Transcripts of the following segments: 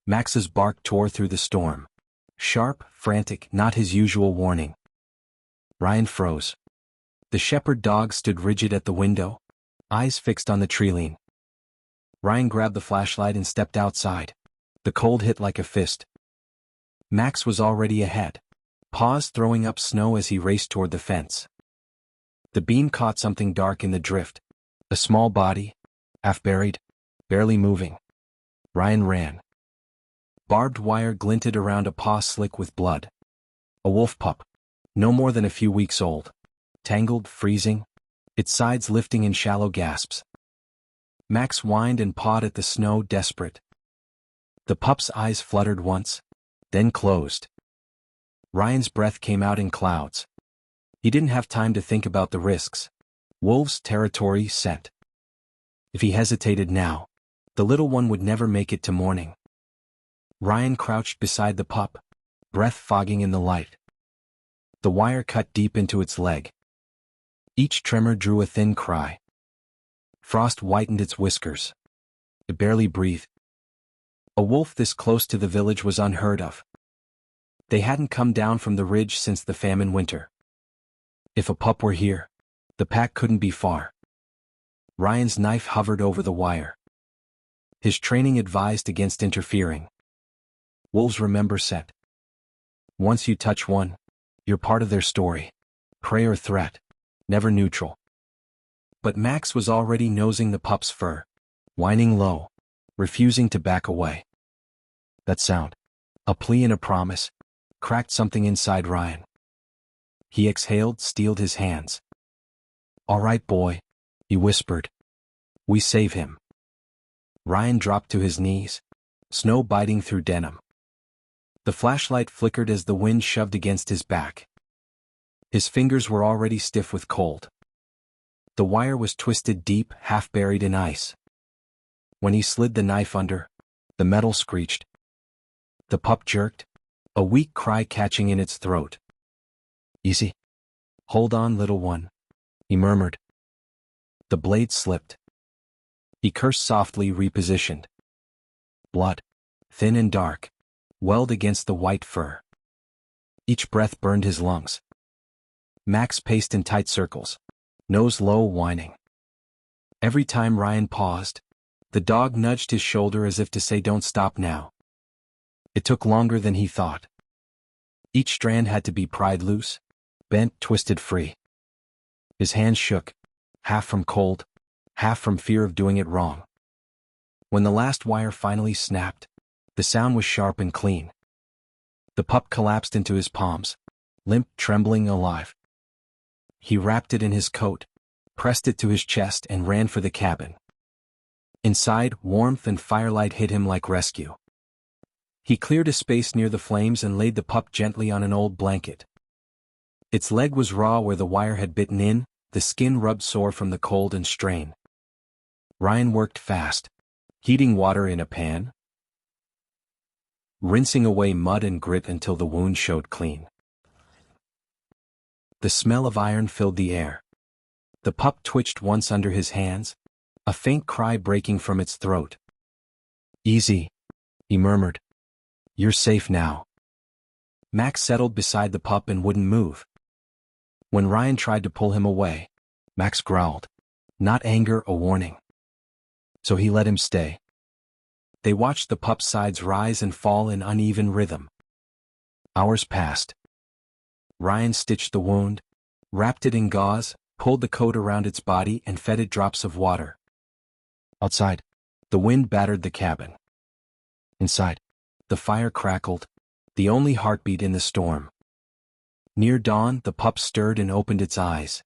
Max's bark tore through the storm. Sharp, frantic, not his usual warning. Ryan froze. The shepherd dog stood rigid at the window, eyes fixed on the treeline. Ryan grabbed the flashlight and stepped outside. The cold hit like a fist. Max was already ahead, paws throwing up snow as he raced toward the fence. The beam caught something dark in the drift. A small body, half buried, barely moving. Ryan ran. Barbed wire glinted around a paw slick with blood. A wolf pup, no more than a few weeks old. Tangled, freezing, its sides lifting in shallow gasps. Max whined and pawed at the snow, desperate. The pup's eyes fluttered once, then closed. Ryan's breath came out in clouds. He didn't have time to think about the risks. Wolves' territory, scent. If he hesitated now, the little one would never make it to morning. Ryan crouched beside the pup, breath fogging in the light. The wire cut deep into its leg. Each tremor drew a thin cry. Frost whitened its whiskers. It barely breathed. A wolf this close to the village was unheard of. They hadn't come down from the ridge since the famine winter. If a pup were here, the pack couldn't be far. Ryan's knife hovered over the wire. His training advised against interfering. Wolves remember scent. Once you touch one, you're part of their story. Prey or threat, never neutral. But Max was already nosing the pup's fur, whining low, refusing to back away. That sound, a plea and a promise, cracked something inside Ryan. He exhaled, steeled his hands. "All right, boy," he whispered. "We save him." Ryan dropped to his knees, snow biting through denim. The flashlight flickered as the wind shoved against his back. His fingers were already stiff with cold. The wire was twisted deep, half buried in ice. When he slid the knife under, the metal screeched. The pup jerked, a weak cry catching in its throat. "Easy. Hold on, little one," he murmured. The blade slipped. He cursed softly, repositioned. Blood, thin and dark, welled against the white fur. Each breath burned his lungs. Max paced in tight circles, nose low, whining. Every time Ryan paused, the dog nudged his shoulder as if to say, "Don't stop now." It took longer than he thought. Each strand had to be pried loose, bent, twisted free. His hands shook, half from cold, half from fear of doing it wrong. When the last wire finally snapped, the sound was sharp and clean. The pup collapsed into his palms, limp, trembling, alive. He wrapped it in his coat, pressed it to his chest, and ran for the cabin. Inside, warmth and firelight hit him like rescue. He cleared a space near the flames and laid the pup gently on an old blanket. Its leg was raw where the wire had bitten in, the skin rubbed sore from the cold and strain. Ryan worked fast, heating water in a pan, rinsing away mud and grit until the wound showed clean. The smell of iron filled the air. The pup twitched once under his hands, a faint cry breaking from its throat. "Easy," he murmured. "You're safe now." Max settled beside the pup and wouldn't move. When Ryan tried to pull him away, Max growled. Not anger, a warning. So he let him stay. They watched the pup's sides rise and fall in uneven rhythm. Hours passed. Ryan stitched the wound, wrapped it in gauze, pulled the coat around its body, and fed it drops of water. Outside, the wind battered the cabin. Inside, the fire crackled, the only heartbeat in the storm. Near dawn, the pup stirred and opened its eyes.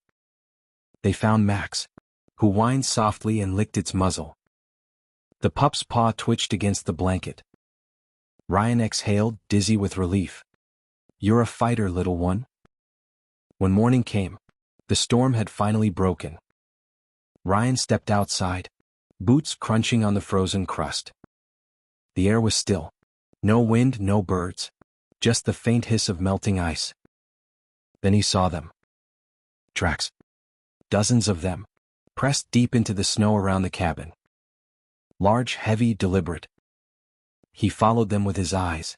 They found Max, who whined softly and licked its muzzle. The pup's paw twitched against the blanket. Ryan exhaled, dizzy with relief. "You're a fighter, little one." When morning came, the storm had finally broken. Ryan stepped outside, boots crunching on the frozen crust. The air was still. No wind, no birds, just the faint hiss of melting ice. Then he saw them. Tracks. Dozens of them, pressed deep into the snow around the cabin. Large, heavy, deliberate. He followed them with his eyes,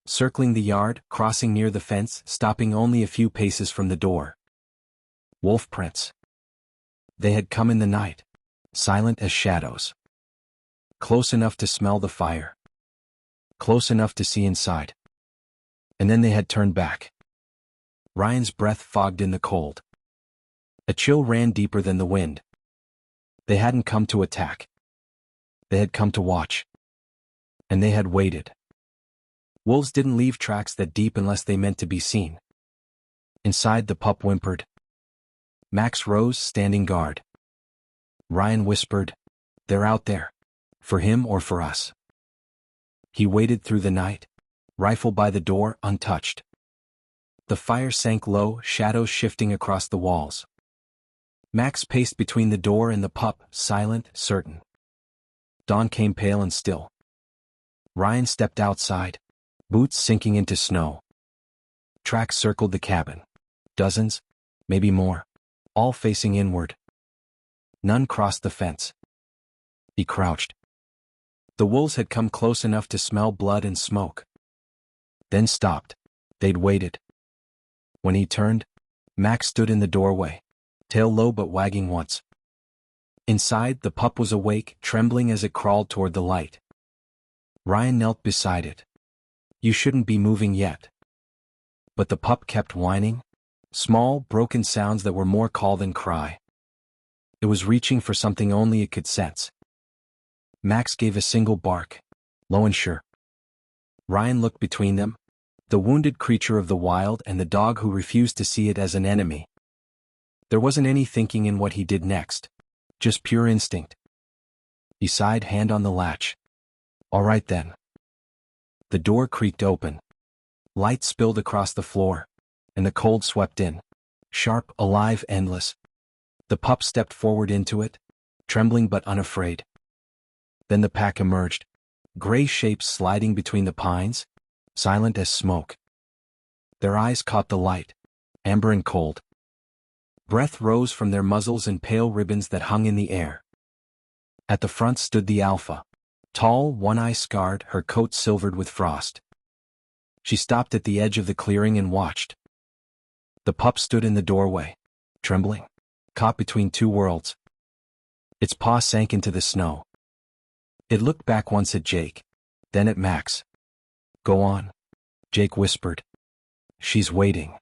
circling the yard, crossing near the fence, stopping only a few paces from the door. Wolf prints. They had come in the night, silent as shadows. Close enough to smell the fire. Close enough to see inside. And then they had turned back. Ryan's breath fogged in the cold. A chill ran deeper than the wind. They hadn't come to attack. They had come to watch. And they had waited. Wolves didn't leave tracks that deep unless they meant to be seen. Inside, the pup whimpered. Max rose, standing guard. Ryan whispered, "They're out there. For him or for us." He waited through the night, rifle by the door, untouched. The fire sank low, shadows shifting across the walls. Max paced between the door and the pup, silent, certain. Dawn came pale and still. Ryan stepped outside, boots sinking into snow. Tracks circled the cabin. Dozens, maybe more, all facing inward. None crossed the fence. He crouched. The wolves had come close enough to smell blood and smoke. Then stopped. They'd waited. When he turned, Max stood in the doorway, tail low but wagging once. Inside, the pup was awake, trembling as it crawled toward the light. Ryan knelt beside it. "You shouldn't be moving yet." But the pup kept whining, small, broken sounds that were more call than cry. It was reaching for something only it could sense. Max gave a single bark, low and sure. Ryan looked between them, the wounded creature of the wild and the dog who refused to see it as an enemy. There wasn't any thinking in what he did next, just pure instinct. He sighed, hand on the latch. "All right then." The door creaked open. Light spilled across the floor, and the cold swept in, sharp, alive, endless. The pup stepped forward into it, trembling but unafraid. Then the pack emerged, gray shapes sliding between the pines, silent as smoke. Their eyes caught the light, amber and cold. Breath rose from their muzzles in pale ribbons that hung in the air. At the front stood the alpha, tall, one eye scarred, her coat silvered with frost. She stopped at the edge of the clearing and watched. The pup stood in the doorway, trembling, caught between two worlds. Its paw sank into the snow. It looked back once at Jake, then at Max. "Go on," Jake whispered. "She's waiting."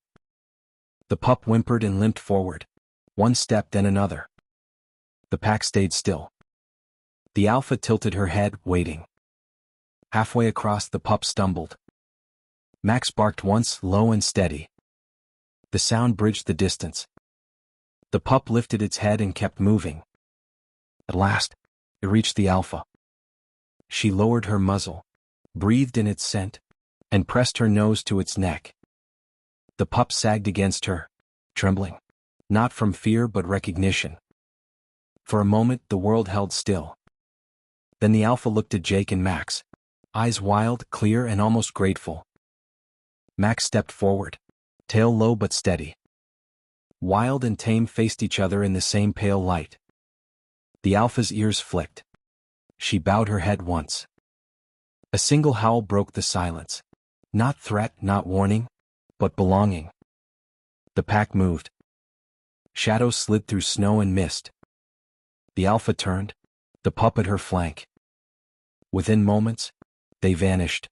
The pup whimpered and limped forward, one step then another. The pack stayed still. The alpha tilted her head, waiting. Halfway across, the pup stumbled. Max barked once, low and steady. The sound bridged the distance. The pup lifted its head and kept moving. At last, it reached the alpha. She lowered her muzzle, breathed in its scent, and pressed her nose to its neck. The pup sagged against her, trembling, not from fear but recognition. For a moment, the world held still. Then the alpha looked at Jake and Max, eyes wild, clear, and almost grateful. Max stepped forward, tail low but steady. Wild and tame faced each other in the same pale light. The alpha's ears flicked. She bowed her head once. A single howl broke the silence. Not threat, not warning, but belonging. The pack moved. Shadows slid through snow and mist. The alpha turned, the pup at her flank. Within moments, they vanished,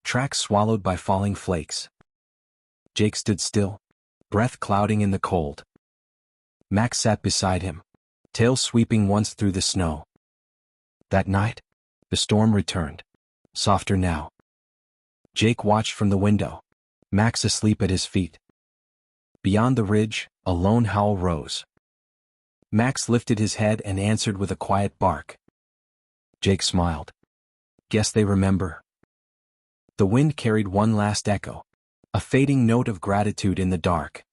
tracks swallowed by falling flakes. Jake stood still, breath clouding in the cold. Max sat beside him, tail sweeping once through the snow. That night, the storm returned, softer now. Jake watched from the window, Max asleep at his feet. Beyond the ridge, a lone howl rose. Max lifted his head and answered with a quiet bark. Jake smiled. "Guess they remember." The wind carried one last echo, a fading note of gratitude in the dark.